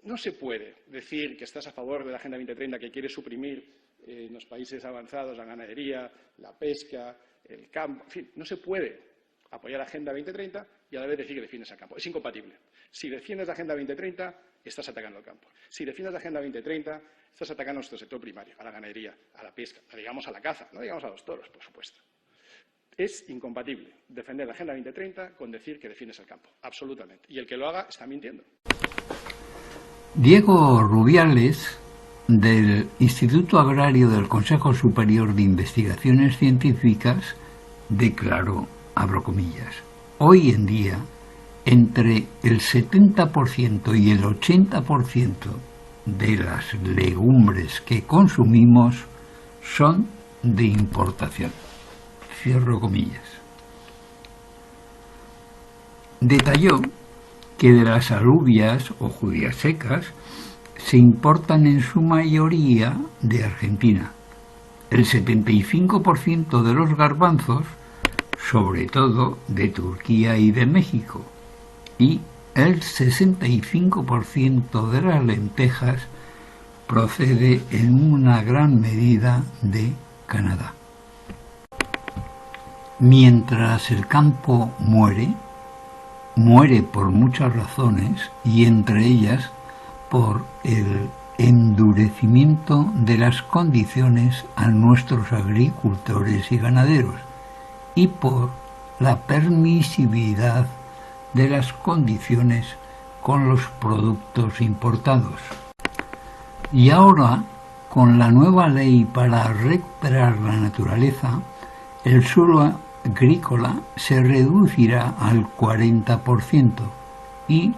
No se puede decir que estás a favor de la Agenda 2030, que quiere suprimir en los países avanzados la ganadería, la pesca, el campo. En fin, no se puede apoyar la Agenda 2030 y a la vez decir que defiendes el campo. Es incompatible. Si defiendes la Agenda 2030, estás atacando al campo. Si defiendes la Agenda 2030, estás atacando a nuestro sector primario, a la ganadería, a la pesca, digamos a la caza, no digamos a los toros, por supuesto. Es incompatible defender la Agenda 2030 con decir que defiendes el campo, absolutamente. Y el que lo haga está mintiendo. Diego Rubiales, del Instituto Agrario del Consejo Superior de Investigaciones Científicas, declaró, abro comillas, hoy en día, entre el 70% y el 80% de las legumbres que consumimos son de importación. Cierro comillas. Detalló que de las alubias o judías secas se importan en su mayoría de Argentina. El 75% de los garbanzos, sobre todo de Turquía y de México, y el 65% de las lentejas procede en una gran medida de Canadá. Mientras el campo muere por muchas razones y entre ellas por el endurecimiento de las condiciones a nuestros agricultores y ganaderos y por la permisividad de las condiciones con los productos importados. Y ahora, con la nueva ley para recuperar la naturaleza, el suelo agrícola se reducirá al 40% y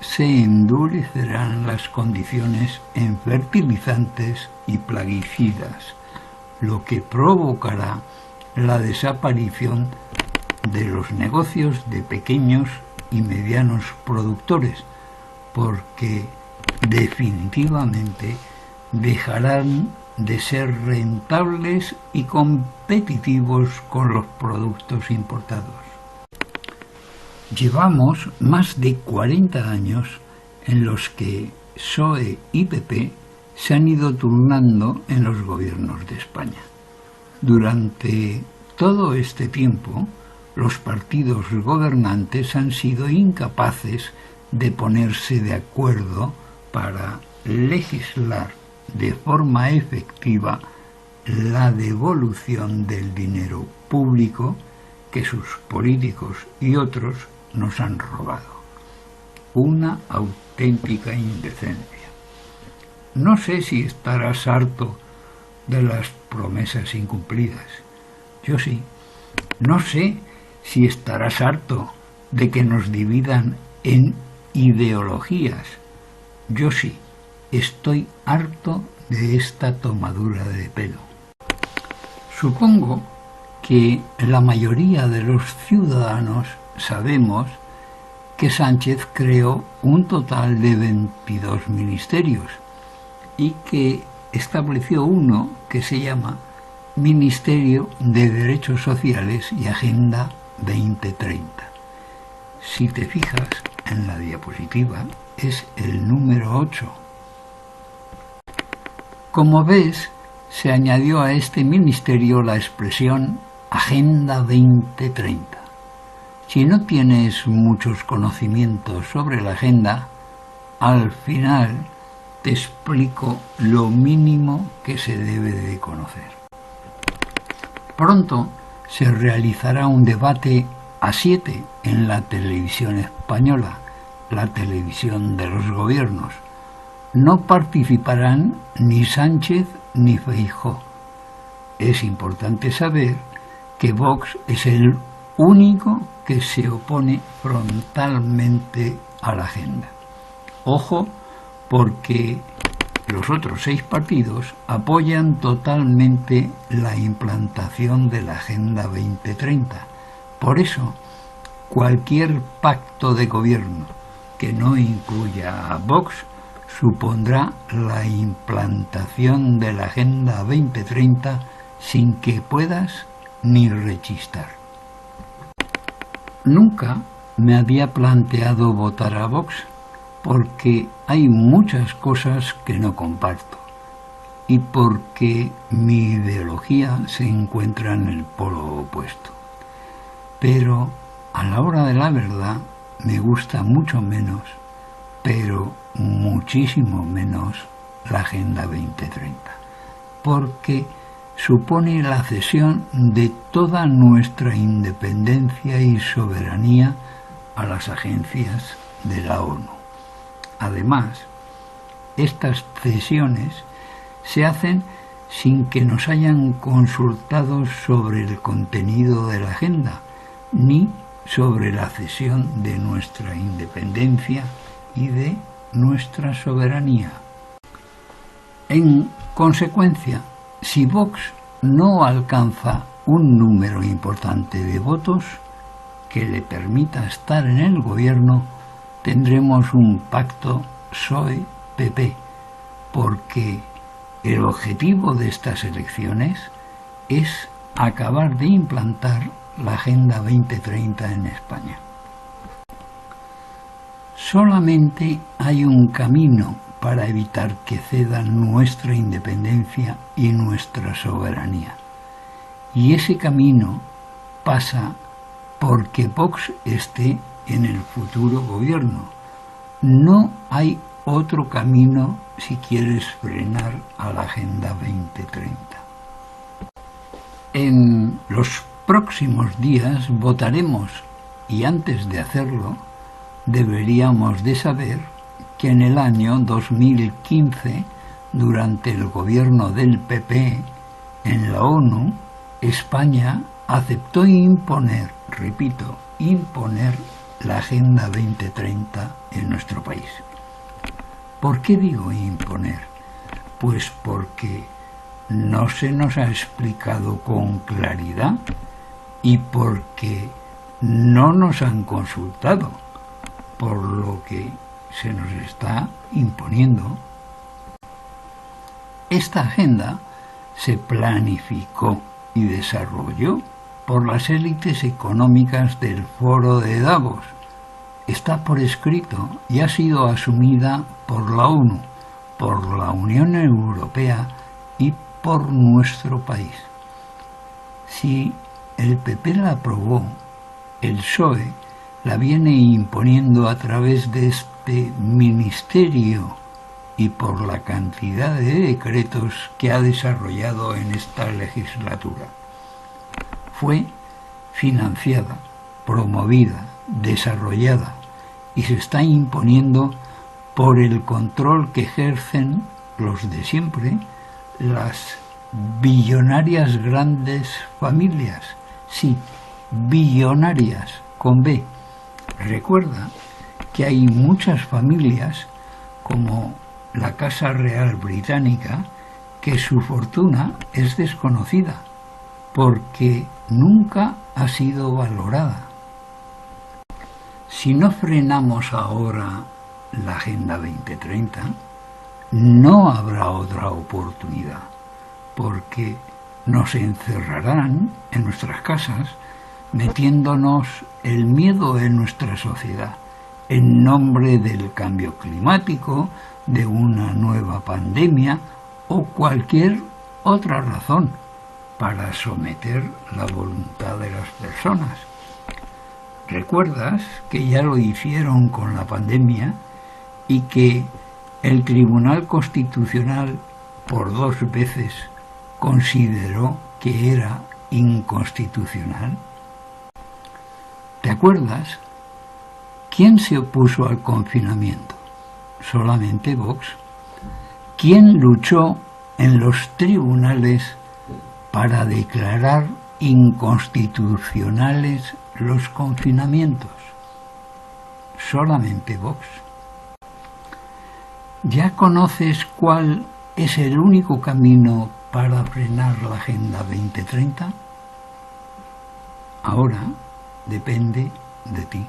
se endurecerán las condiciones en fertilizantes y plaguicidas, lo que provocará la desaparición de los negocios de pequeños y medianos productores, porque definitivamente dejarán de ser rentables y competitivos con los productos importados. Llevamos más de 40 años en los que PSOE y PP se han ido turnando en los gobiernos de España. Durante todo este tiempo, los partidos gobernantes han sido incapaces de ponerse de acuerdo para legislar de forma efectiva la devolución del dinero público que sus políticos y otros nos han robado. Una auténtica indecencia. No sé si estarás harto de las promesas incumplidas. Yo sí. No sé si estarás harto de que nos dividan en ideologías. Yo sí. Estoy harto de esta tomadura de pelo. Supongo que la mayoría de los ciudadanos sabemos que Sánchez creó un total de 22 ministerios y que estableció uno que se llama Ministerio de Derechos Sociales y Agenda 2030. Si te fijas en la diapositiva, es el número 8. Como ves, se añadió a este ministerio la expresión Agenda 2030. Si no tienes muchos conocimientos sobre la agenda, al final te explico lo mínimo que se debe de conocer. Pronto se realizará un debate a 7 en la televisión española, la televisión de los gobiernos. No participarán ni Sánchez ni Feijóo. Es importante saber que Vox es el único que se opone frontalmente a la agenda. Ojo, porque los otros 6 partidos apoyan totalmente la implantación de la Agenda 2030. Por eso, cualquier pacto de gobierno que no incluya a Vox supondrá la implantación de la Agenda 2030 sin que puedas ni rechistar. Nunca me había planteado votar a Vox, porque hay muchas cosas que no comparto y porque mi ideología se encuentra en el polo opuesto. Pero a la hora de la verdad me gusta mucho menos, pero muchísimo menos, la Agenda 2030, porque supone la cesión de toda nuestra independencia y soberanía a las agencias de la ONU. Además, estas cesiones se hacen sin que nos hayan consultado sobre el contenido de la agenda, ni sobre la cesión de nuestra independencia y de nuestra soberanía. En consecuencia, si Vox no alcanza un número importante de votos que le permita estar en el gobierno, tendremos un pacto PSOE-PP, porque el objetivo de estas elecciones es acabar de implantar la Agenda 2030 en España. Solamente hay un camino para evitar que cedan nuestra independencia y nuestra soberanía. Y ese camino pasa porque Vox esté en el futuro gobierno. No hay otro camino si quieres frenar a la Agenda 2030. En los próximos días votaremos y antes de hacerlo deberíamos de saber que en el año 2015, durante el gobierno del PP en la ONU, España aceptó imponer, repito, imponer la Agenda 2030 en nuestro país. ¿Por qué digo imponer? Pues porque no se nos ha explicado con claridad y porque no nos han consultado, por lo que se nos está imponiendo. Esta agenda se planificó y desarrolló por las élites económicas del Foro de Davos. Está por escrito y ha sido asumida por la ONU, por la Unión Europea y por nuestro país. Si el PP la aprobó, el PSOE la viene imponiendo a través de este ministerio y por la cantidad de decretos que ha desarrollado en esta legislatura. Fue financiada, promovida, desarrollada y se está imponiendo por el control que ejercen los de siempre, las billonarias grandes familias. Sí, billonarias, con B. Recuerda que hay muchas familias, como la Casa Real Británica, que su fortuna es desconocida, porque nunca ha sido valorada. Si no frenamos ahora la Agenda 2030, no habrá otra oportunidad, porque nos encerrarán en nuestras casas, metiéndonos el miedo en nuestra sociedad, en nombre del cambio climático, de una nueva pandemia o cualquier otra razón para someter la voluntad de las personas. ¿Recuerdas que ya lo hicieron con la pandemia y que el Tribunal Constitucional por 2 veces consideró que era inconstitucional? ¿Te acuerdas? ¿Quién se opuso al confinamiento? Solamente Vox. ¿Quién luchó en los tribunales para declarar inconstitucionales los confinamientos? Solamente Vox. ¿Ya conoces cuál es el único camino para frenar la Agenda 2030? Ahora depende de ti.